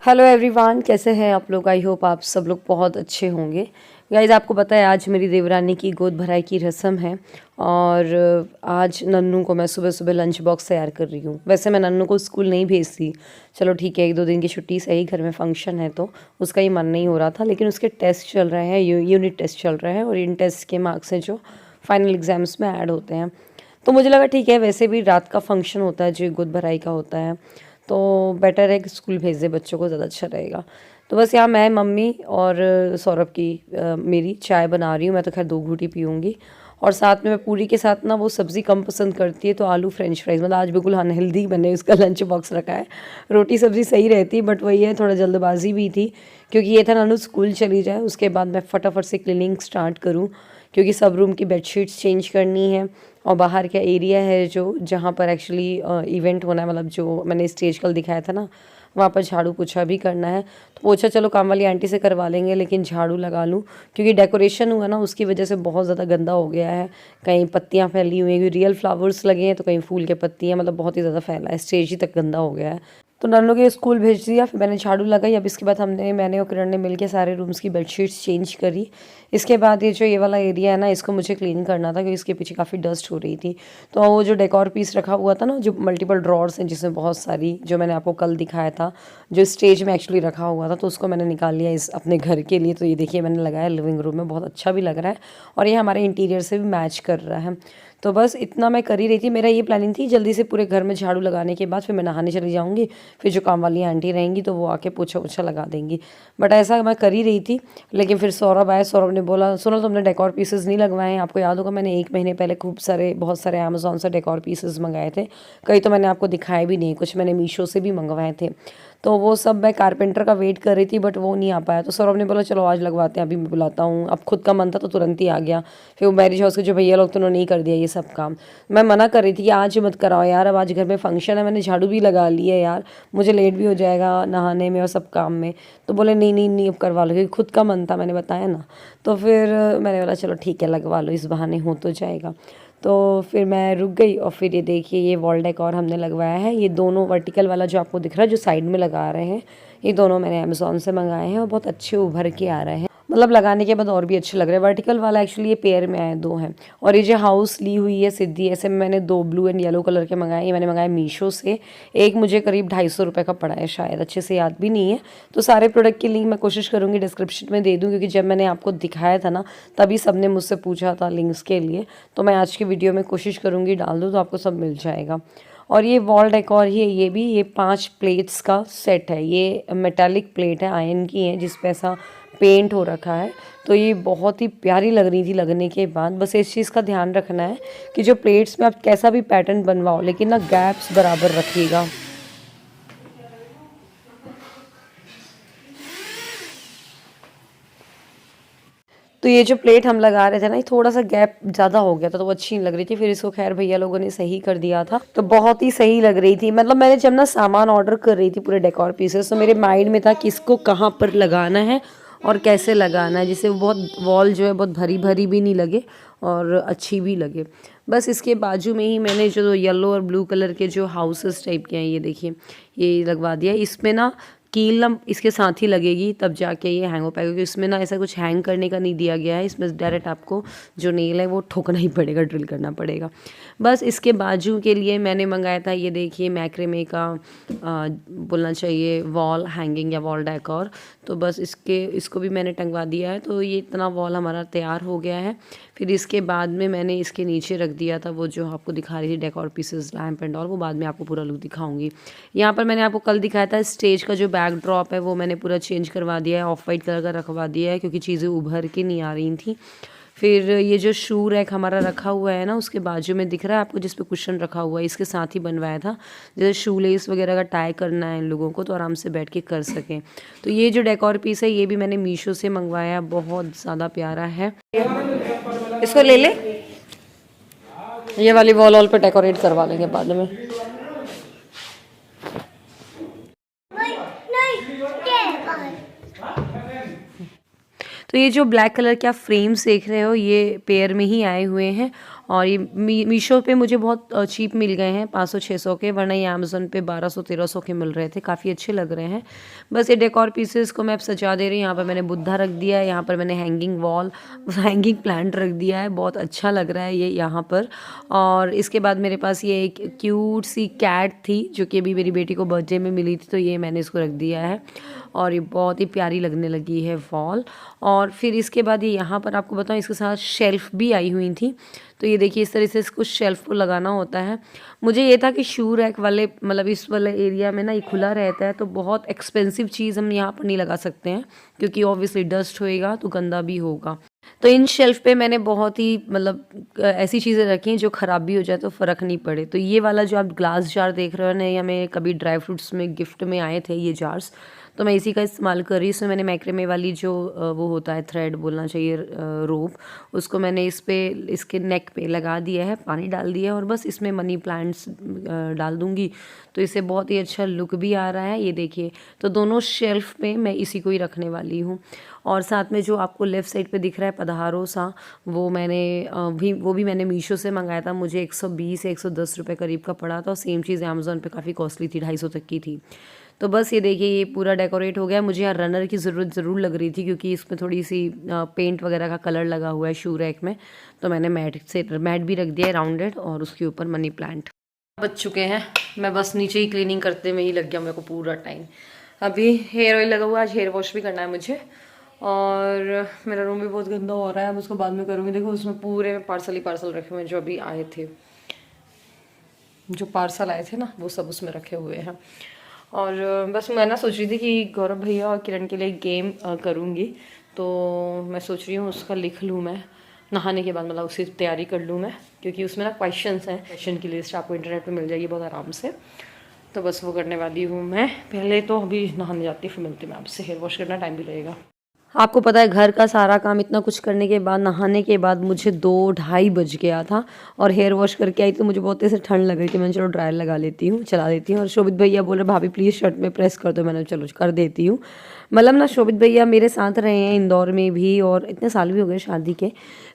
Hello everyone, कैसे हैं आप लोग। आई होप आप सब लोग बहुत अच्छे होंगे। गाइज, आपको पता है आज मेरी देवरानी की गोद भराई की रस्म है और आज नन्नू को मैं सुबह सुबह लंच बॉक्स तैयार कर रही हूँ। वैसे मैं नन्नू को स्कूल नहीं भेजती, चलो ठीक है 1-2 दिन की छुट्टी सही, घर में फंक्शन है तो उसका ही मन नहीं हो रहा था। लेकिन उसके टेस्ट चल रहे हैं, यूनिट टेस्ट चल रहे हैं और इन टेस्ट के मार्क्स हैं जो फाइनल एग्ज़ाम्स में ऐड होते हैं। तो मुझे लगा ठीक है, वैसे भी रात का फंक्शन होता है जो गोद भराई का होता है, तो बेटर है कि स्कूल भेज दे बच्चों को, ज़्यादा अच्छा रहेगा। तो बस यहाँ मैं, मम्मी और सौरभ की मेरी चाय बना रही हूँ। मैं तो खैर 2 घूंटी पीऊँगी। और साथ में मैं पूरी के साथ ना, वो सब्ज़ी कम पसंद करती है तो आलू फ्रेंच फ्राइज़, मतलब आज बिल्कुल अनहेल्दी मैंने उसका लंच बॉक्स रखा है। रोटी सब्ज़ी सही रहती बट वही है, थोड़ा जल्दबाजी भी थी क्योंकि ये था नानू स्कूल चली जाए उसके बाद मैं फटाफट से क्लीनिंग स्टार्ट करूँ, क्योंकि सब रूम की बेडशीट्स चेंज करनी है और बाहर का एरिया है जो जहाँ पर एक्चुअली इवेंट होना है, मतलब जो मैंने स्टेज कल दिखाया था ना, वहाँ पर झाड़ू पोछा भी करना है। तो पोछा चलो काम वाली आंटी से करवा लेंगे, लेकिन झाड़ू लगा लूँ क्योंकि डेकोरेशन हुआ ना उसकी वजह से बहुत ज़्यादा गंदा हो गया है। कहीं पत्तियाँ फैली हुई हैं, रियल फ्लावर्स लगे हैं तो कहीं फूल के पत्तियाँ, मतलब बहुत ही ज़्यादा फैला है, स्टेज ही तक गंदा हो गया है। तो नन्नू के स्कूल भेज दिया, फिर मैंने झाड़ू लगाई। अब इसके बाद मैंने और किरण ने मिलके सारे रूम्स की बेडशीट्स चेंज करी। इसके बाद ये वाला एरिया है ना, इसको मुझे क्लीन करना था क्योंकि इसके पीछे काफ़ी डस्ट हो रही थी। तो वो जो डेकोर पीस रखा हुआ था ना, जो मल्टीपल ड्रॉर्स हैं जिसमें बहुत सारी, जो मैंने आपको कल दिखाया था जो स्टेज में एक्चुअली रखा हुआ था, तो उसको मैंने निकाल लिया इस अपने घर के लिए। तो ये देखिए मैंने लगाया लिविंग रूम में, बहुत अच्छा भी लग रहा है और ये हमारे इंटीरियर से भी मैच कर रहा है। तो बस इतना मैं कर ही रही थी। मेरा ये प्लानिंग थी जल्दी से पूरे घर में झाड़ू लगाने के बाद फिर मैं नहाने चली जाऊँगी, फिर जो काम वाली आंटी रहेंगी तो वो आके पोछा वोछा लगा देंगी। बट ऐसा मैं कर ही रही थी, लेकिन फिर सौरभ आया। सौरभ ने बोला, सुनो तुमने डेकोर पीसेस नहीं लगवाए हैं। आपको याद होगा मैंने 1 महीने पहले बहुत सारे अमेज़ॉन से डेकोर पीसेस मंगाए थे। कई तो मैंने आपको दिखाए भी नहीं, कुछ मैंने मीशो से भी मंगवाए थे। तो वो सब मैं कारपेंटर का वेट कर रही थी बट वो नहीं आ पाया। तो सौरभ ने बोला चलो आज लगवाते हैं, अभी मैं बुलाता हूँ। अब खुद का मन था तो तुरंत ही आ गया। फिर वो मैरिज हाउस के जो भैया लोग तो उन्होंने नहीं कर दिया ये सब काम। मैं मना कर रही थी कि आज मत कराओ यार, अब आज घर में फंक्शन है, मैंने झाड़ू भी लगा ली है यार, मुझे लेट भी हो जाएगा नहाने में और सब काम में। तो बोले नहीं नहीं नहीं, अब करवा लो, क्योंकि खुद का मन था, मैंने बताया ना। तो फिर मैंने बोला चलो ठीक है लगवा लो, इस बहाने हो तो जाएगा। तो फिर मैं रुक गई और फिर ये देखिए ये वॉल डेकोर हमने लगवाया है। ये दोनों वर्टिकल वाला जो आपको दिख रहा है जो साइड में लगा रहे हैं, ये दोनों मैंने अमेज़ॉन से मंगाए हैं और बहुत अच्छे उभर के आ रहे हैं, मतलब लगाने के बाद और भी अच्छे लग रहे हैं। वर्टिकल वाला एक्चुअली ये पेयर में आए 2 हैं। और ये जो हाउस ली हुई है सिद्धि, ऐसे में मैंने 2 ब्लू एंड येलो कलर के मंगाए। ये मैंने मंगाए मीशो से। एक मुझे करीब 250 रुपये का पड़ा है शायद, अच्छे से याद भी नहीं है। तो सारे प्रोडक्ट की लिंक मैं कोशिश करूँगी डिस्क्रिप्शन में दे दूँ, क्योंकि जब मैंने आपको दिखाया था ना तभी सब ने मुझसे पूछा था लिंक्स के लिए। तो मैं आज की वीडियो में कोशिश करूँगी डाल दूँ तो आपको सब मिल जाएगा। और ये वॉल डेकोर ही है, ये 5 प्लेट्स का सेट है। ये मेटालिक प्लेट है, आयरन की है, जिस पे ऐसा पेंट हो रखा है। तो ये बहुत ही प्यारी लग रही थी लगने के बाद। बस इस चीज़ का ध्यान रखना है कि जो प्लेट्स में आप कैसा भी पैटर्न बनवाओ लेकिन ना गैप्स बराबर रखिएगा। तो ये जो प्लेट हम लगा रहे थे ना, ये थोड़ा सा गैप ज़्यादा हो गया था तो वो अच्छी नहीं लग रही थी। फिर इसको खैर भैया लोगों ने सही कर दिया था, तो बहुत ही सही लग रही थी। मतलब मैंने जब ना सामान ऑर्डर कर रही थी पूरे डेकोर पीसेस, तो मेरे माइंड में था कि इसको कहाँ पर लगाना है और कैसे लगाना है, जिससे वो बहुत वॉल जो है बहुत भरी भरी भी नहीं लगे और अच्छी भी लगे। बस इसके बाजू में ही मैंने जो येलो और ब्लू कलर के जो हाउसेस टाइप के हैं, ये देखिए ये लगवा दिया। इसमें ना कील ना इसके साथ ही लगेगी तब जाके ये हैंग हो पाएगा, क्योंकि इसमें ना ऐसा कुछ हैंग करने का नहीं दिया गया है। इसमें डायरेक्ट आपको जो नेल है वो ठोकना ही पड़ेगा, ड्रिल करना पड़ेगा। बस इसके बाजू के लिए मैंने मंगाया था, ये देखिए मैक्रेमे का बोलना चाहिए वॉल हैंगिंग या वॉल डेकोर। तो बस इसको भी मैंने टंगवा दिया है। तो ये इतना वॉल हमारा तैयार हो गया है। फिर इसके बाद में मैंने इसके नीचे रख दिया था वो जो आपको दिखा रही थी decor pieces, lamp and all, वो बाद में आपको पूरा लुक दिखाऊंगी। यहाँ पर मैंने आपको कल दिखाया था स्टेज का जो बैकड्रॉप है वो मैंने पूरा चेंज करवा दिया है, ऑफ वाइट कलर का रखवा दिया है क्योंकि चीज़ें उभर के नहीं आ रही थी। फिर ये जो शू रैक हमारा रखा हुआ है ना, उसके बाजू में दिख रहा है आपको जिस पे कुशन रखा हुआ है, इसके साथ ही बनवाया था। जैसे शू लेस वगैरह का टाई करना है इन लोगों को तो आराम से बैठ के कर सकें। तो ये जो डेकोर पीस है ये भी मैंने मीशो से मंगवाया, बहुत ज़्यादा प्यारा है। इसको ले ले, ये वाली वॉल वॉल पे डेकोरेट करवा लेंगे बाद में। तो ये जो ब्लैक कलर के आप फ्रेम्स देख रहे हो ये पेयर में ही आए हुए हैं और ये मीशो पे मुझे बहुत चीप मिल गए हैं 500-600 के, वरना ये अमेज़ोन पे 1200-1300 के मिल रहे थे। काफ़ी अच्छे लग रहे हैं। बस ये डेकोर पीसेस को मैं अब सजा दे रही हूँ। यहाँ पर मैंने बुद्धा रख दिया है, यहाँ पर मैंने हैंगिंग प्लांट रख दिया है, बहुत अच्छा लग रहा है ये यहाँ पर। और इसके बाद मेरे पास ये एक क्यूट सी कैट थी जो कि अभी मेरी बेटी को बर्थडे में मिली थी, तो ये मैंने इसको रख दिया है और ये बहुत ही प्यारी लगने लगी है वॉल। और फिर इसके बाद ये यहाँ पर आपको बताऊँ, इसके साथ शेल्फ़ भी आई हुई थी। तो ये देखिए इस तरह से इसको शेल्फ़ को लगाना होता है। मुझे ये था कि शू रैक वाले मतलब इस वाले एरिया में ना ये खुला रहता है, तो बहुत एक्सपेंसिव चीज़ हम यहाँ पर नहीं लगा सकते हैं, क्योंकि ऑब्वियसली डस्ट होएगा तो गंदा भी होगा। तो इन शेल्फ़ पे मैंने बहुत ही मतलब ऐसी चीज़ें रखी हैं जो ख़राब भी हो जाए तो फ़र्क नहीं पड़े। तो ये वाला जो आप ग्लास जार देख रहे हो ना, या हमें कभी ड्राई फ्रूट्स में गिफ्ट में आए थे ये जार्स, तो मैं इसी का इस्तेमाल कर रही हूँ। इसमें मैंने मैक्रेमे वाली जो वो होता है थ्रेड बोलना चाहिए, रोप, उसको मैंने इस पे इसके नेक पे लगा दिया है, पानी डाल दिया है और बस इसमें मनी प्लांट्स डाल दूँगी, तो इससे बहुत ही अच्छा लुक भी आ रहा है। ये देखिए, तो दोनों शेल्फ़ पे मैं इसी को ही रखने वाली हूँ। और साथ में जो आपको लेफ़्ट साइड पे दिख रहा है पधारो सा, वो भी मैंने मीशो से मंगाया था। मुझे 120 या 110 रुपये करीब का पड़ा था, और सेम चीज़ अमेज़ॉन पे काफ़ी कॉस्टली थी, 250 तक की थी। तो बस ये देखिए ये पूरा डेकोरेट हो गया। मुझे यहाँ रनर की ज़रूरत ज़रूर लग रही थी, क्योंकि इसमें थोड़ी सी पेंट वगैरह का कलर लगा हुआ है शू रैक में, तो मैंने मैट भी रख दिया है राउंडेड, और उसके ऊपर मनी प्लांट। बच चुके हैं, मैं बस नीचे ही क्लीनिंग करते में ही लग गया मेरे को पूरा टाइम। अभी हेयर ऑयल लगा हुआ है, आज हेयर वॉश भी करना है मुझे, और मेरा रूम भी बहुत गंदा हो रहा है, अब उसको बाद में करूँगी। देखो उसमें पूरे पार्सल ही पार्सल रखे हुए हैं, जो अभी आए थे, जो पार्सल आए थे ना वो सब उसमें रखे हुए हैं। और बस मैं ना सोच रही थी कि गौरव भैया और किरण के लिए गेम करूँगी, तो मैं सोच रही हूँ उसका लिख लूँ मैं नहाने के बाद, मतलब उसकी तैयारी कर लूँ मैं, क्योंकि उसमें ना क्वेश्चंस हैं, क्वेश्चन की लिस्ट आपको इंटरनेट पे मिल जाएगी बहुत आराम से। तो बस वो करने वाली हूँ मैं पहले, तो अभी नहाने जाती, फिर मिलती मैं आपसे। हेयर वॉश करना टाइम भी लगेगा। आपको पता है घर का सारा काम इतना कुछ करने के बाद, नहाने के बाद मुझे 2-2:30 बज गया था, और हेयर वॉश करके आई तो मुझे बहुत तेज से ठंड लग रही थी। मैंने चलो ड्रायर लगा लेती हूँ, चला देती हूँ। और शोभित भैया बोल रहे भाभी प्लीज़ शर्ट में प्रेस कर दो, मैंने चलो कर देती हूँ। मतलब ना शोभित भैया मेरे साथ रहे हैं इंदौर में भी, और इतने साल भी हो गए शादी के,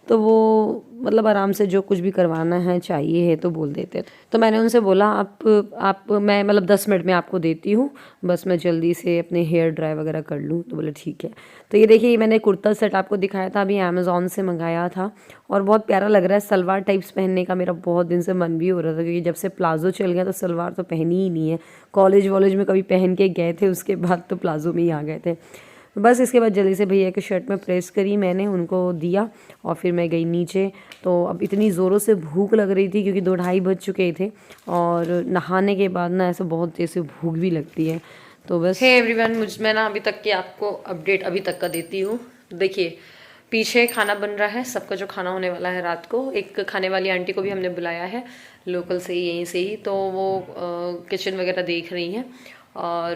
तो वो मतलब आराम से जो कुछ भी करवाना है चाहिए है तो बोल देते हैं। तो मैंने उनसे बोला आप मैं मतलब 10 मिनट में आपको देती हूँ, बस मैं जल्दी से अपने हेयर ड्राई वगैरह कर लूँ। तो बोले ठीक है। तो ये देखिए मैंने कुर्ता सेट आपको दिखाया था, अभी अमेज़ॉन से मंगाया था, और बहुत प्यारा लग रहा है। सलवार टाइप्स पहनने का मेरा बहुत दिन से मन भी हो रहा था, क्योंकि जब से प्लाज़ो चल गया तो सलवार तो पहनी ही नहीं है। कॉलेज वॉलेज में कभी पहन के गए थे, उसके बाद तो प्लाज़ो में ही आ गए थे। बस इसके बाद जल्दी से भैया के शर्ट में प्रेस करी मैंने, उनको दिया, और फिर मैं गई नीचे। तो अब इतनी ज़ोरों से भूख लग रही थी, क्योंकि 2-2:30 बज चुके थे, और नहाने के बाद ना ऐसे बहुत तेज़ से भूख भी लगती है। तो बस एवरीवन, मैं ना अभी तक की आपको अपडेट अभी तक का देती हूँ। देखिए पीछे खाना बन रहा है, सबका जो खाना होने वाला है रात को। एक खाने वाली आंटी को भी हमने बुलाया है, लोकल से ही, यहीं से ही, तो वो किचन वगैरह देख रही हैं। और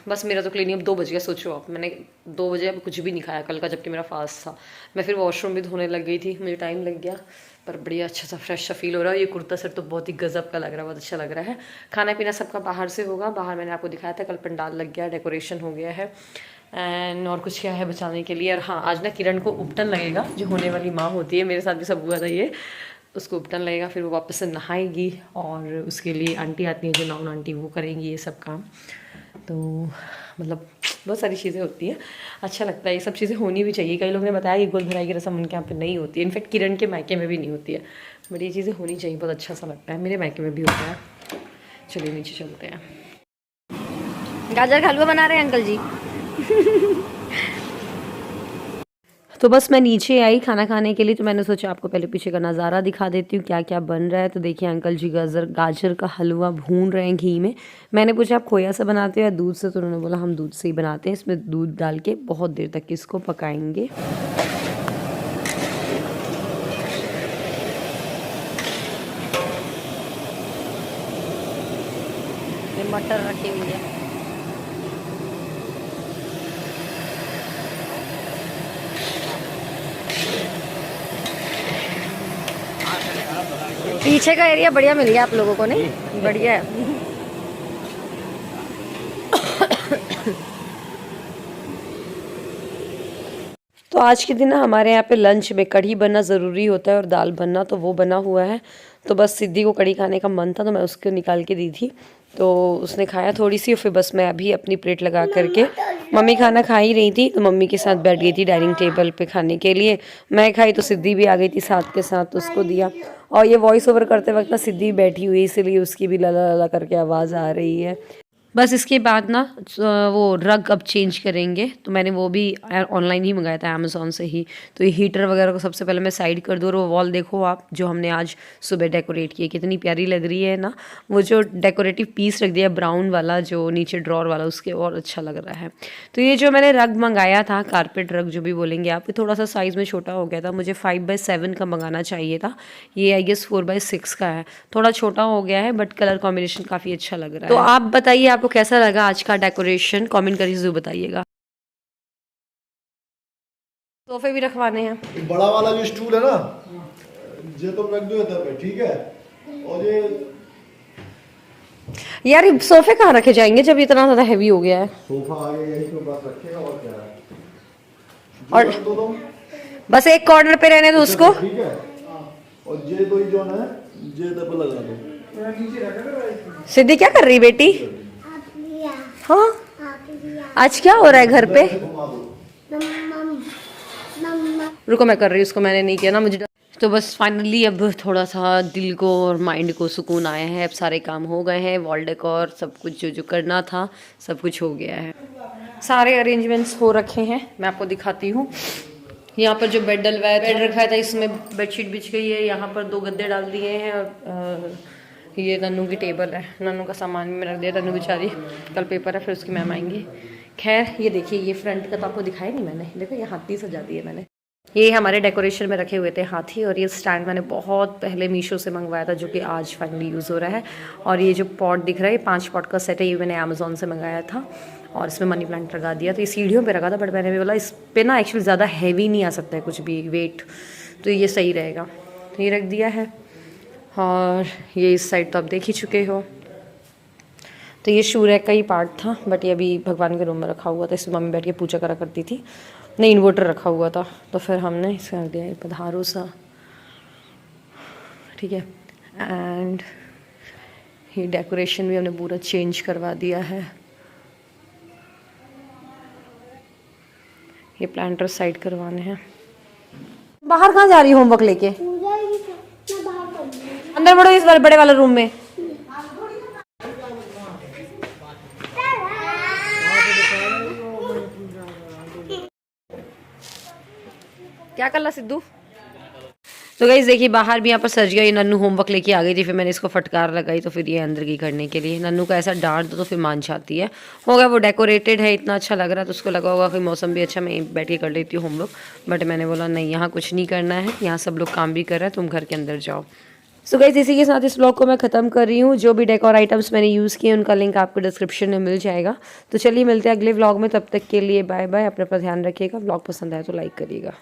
बस मेरा तो क्लीनिंग अब 2 बज गया। सोचो आप, मैंने 2 बजे अब कुछ भी नहीं खाया कल का, जबकि मेरा फास्ट था। मैं फिर वॉशरूम भी धोने लग गई थी, मुझे टाइम लग गया, पर बढ़िया अच्छा सा फ्रेश सा फील हो रहा है। ये कुर्ता सेट तो बहुत ही गजब का लग रहा है, बहुत अच्छा लग रहा है। खाना पीना सबका बाहर से होगा, बाहर मैंने आपको दिखाया था, कल पंडाल लग गया, डेकोरेशन हो गया है। एंड और कुछ क्या है बचाने के लिए। और हाँ, आज ना किरण को उपटन लगेगा, जो होने वाली माँ होती है, मेरे साथ भी सब हुआ था ये, उसको उपटन लगेगा, फिर वो वापस से नहाएगी, और उसके लिए आंटी आती हैं जो नाउन आंटी, वो करेंगी ये सब काम। तो मतलब बहुत सारी चीज़ें होती हैं, अच्छा लगता है, ये सब चीज़ें होनी भी चाहिए। कई लोगों ने बताया कि गोद भराई की रस्म उनके यहाँ पे नहीं होती है, इनफैक्ट किरण के मायके में भी नहीं होती है, बट ये चीज़ें होनी चाहिए, बहुत अच्छा सा लगता है। मेरे मायके में भी होता है। चलिए नीचे चलते हैं। गाजर का हलवा बना रहे हैं अंकल जी। तो बस मैं नीचे आई खाना खाने के लिए, तो मैंने सोचा आपको पहले पीछे का नज़ारा दिखा देती हूँ क्या क्या बन रहा है। तो देखिए अंकल जी गाजर का हलवा भून रहे हैं घी में। मैंने पूछा आप खोया से बनाते हो या दूध से, तो उन्होंने बोला हम दूध से ही बनाते हैं। इसमें दूध डाल के बहुत देर तक इसको पकाएंगे। मटर रखी हुई है। पीछे का एरिया बढ़िया मिल गया आप लोगों को, नहीं बढ़िया है। तो आज के दिन ना हमारे यहाँ पे लंच में कढ़ी बनना ज़रूरी होता है और दाल बनना, तो वो बना हुआ है। तो बस सिद्धि को कढ़ी खाने का मन था तो मैं उसको निकाल के दी थी, तो उसने खाया थोड़ी सी, और फिर बस मैं अभी अपनी प्लेट लगा करके, मम्मी खाना खा ही रही थी तो मम्मी के साथ बैठ गई थी डाइनिंग टेबल पे खाने के लिए। मैं खाई तो सिद्धि भी आ गई थी साथ के साथ, तो उसको दिया। और ये वॉइस ओवर करते वक्त ना सिद्धि बैठी हुई है, इसीलिए उसकी भी लला लला करके आवाज़ आ रही है। बस इसके बाद ना वो रग अब चेंज करेंगे, तो मैंने वो भी ऑनलाइन ही मंगाया था अमेज़ोन से ही। तो ये हीटर वगैरह को सबसे पहले मैं साइड कर दूँ, और वो वॉल देखो आप जो हमने आज सुबह डेकोरेट की है, कितनी प्यारी लग रही है ना। वो जो डेकोरेटिव पीस रख दिया ब्राउन वाला जो नीचे ड्रॉर वाला, उसके और अच्छा लग रहा है। तो ये जो मैंने रग मंगाया था, कारपेट रग जो भी बोलेंगे आप, ये थोड़ा सा साइज़ में छोटा हो गया था। मुझे 5x7 का मंगाना चाहिए था, ये आई गेस 4x6 का है, थोड़ा छोटा हो गया है, बट कलर कॉम्बिनेशन काफ़ी अच्छा लग रहा है। तो आप बताइए आपको कैसा लगा आज का डेकोरेशन, कमेंट करके जरूर बताइएगा। सोफे भी रखवाने हैं। बड़ा वाला जो स्टूल है ना, ये तो रख दो इधर पे, ठीक है। और ये यार ये सोफे कहाँ रखे जाएंगे जब इतना ज़्यादा हैवी हो गया है। सोफा आगे यही तो बस रखेगा, और क्या है। और दो बस एक कॉर्नर पे रहने दो उसको, ठीक है। और ये दो ही जो है, ये इधर पे लगा दो। सिद्धि क्या कर रही बेटी? हाँ आज क्या हो रहा है घर पे? रुको मैं कर रही हूँ उसको, मैंने नहीं किया ना, मुझे तो बस फाइनली अब थोड़ा सा दिल को और माइंड को सुकून आया है। अब सारे काम हो गए हैं, वॉल डेकोर सब कुछ जो जो करना था सब कुछ हो गया है, सारे अरेंजमेंट्स हो रखे हैं। मैं आपको दिखाती हूँ। यहाँ पर जो बेड डलवाया, बेड रखा था, इसमें बेडशीट बिछ गई है। यहाँ पर 2 गद्दे डाल दिए हैं, और ये नन्नू की टेबल है, नन्नू का सामान में रख दिया। नन्नू बेचारी कल पेपर है, फिर उसकी मैम आएंगी। खैर ये देखिए, ये फ्रंट का तो आपको दिखाया नहीं मैंने, देखो ये हाथी सजा दिए मैंने। ये हमारे डेकोरेशन में रखे हुए थे हाथी, और ये स्टैंड मैंने बहुत पहले मीशो से मंगवाया था, जो कि आज फाइनली यूज़ हो रहा है। और ये जो पॉट दिख रहा है, ये 5 पॉट का सेट है, ये मैंने अमेज़ोन से मंगाया था, और इसमें मनी प्लांट लगा दिया। तो ये सीढ़ियों पे रखा था, बट मैंने भी बोला इस पे ना एक्चुअली ज़्यादा हैवी नहीं आ सकता है कुछ भी वेट, तो ये सही रहेगा, तो ये रख दिया है। और ये इस साइड तो आप देख ही चुके हो। तो ये शू रैक का ही पार्ट था, बट ये अभी भगवान के रूम में रखा हुआ था, इसमें मम्मी बैठ के पूजा करा करती थी। नहीं, इन्वर्टर रखा हुआ था, तो फिर हमने इसे रख दिया पधारो सा, ठीक है। एंड ये डेकोरेशन भी हमने पूरा चेंज करवा दिया है। ये प्लांटर साइड करवाने हैं। बाहर कहाँ जा रही हो होमवर्क लेके? अंदर बढ़ो इस बड़े वाले रूम में। क्या कर ला सिद्धू? तो गाइस देखिए, बाहर भी यहाँ पर सज गई। नन्नू होमवर्क लेके आ गई थी, फिर मैंने इसको फटकार लगाई, तो फिर ये अंदर की करने के लिए। नन्नू का ऐसा डांट दो तो फिर मान जाती है। होगा वो डेकोरेटेड है, इतना अच्छा लग रहा है, तो उसको लगा होगा कि मौसम भी अच्छा, मैं बैठ के कर लेती हूँ होमवर्क। बट मैंने बोला नहीं, यहाँ कुछ नहीं करना है, यहाँ सब लोग काम भी कर रहे हैं, तुम घर के अंदर जाओ। सो गाइस इसी के साथ इस ब्लॉग को मैं ख़त्म कर रही हूँ। जो भी डेकोर आइटम्स मैंने यूज़ किए उनका लिंक आपको डिस्क्रिप्शन में मिल जाएगा। तो चलिए मिलते हैं अगले व्लॉग में, तब तक के लिए बाय बाय। अपना ध्यान रखिएगा। व्लॉग पसंद आए तो लाइक करिएगा।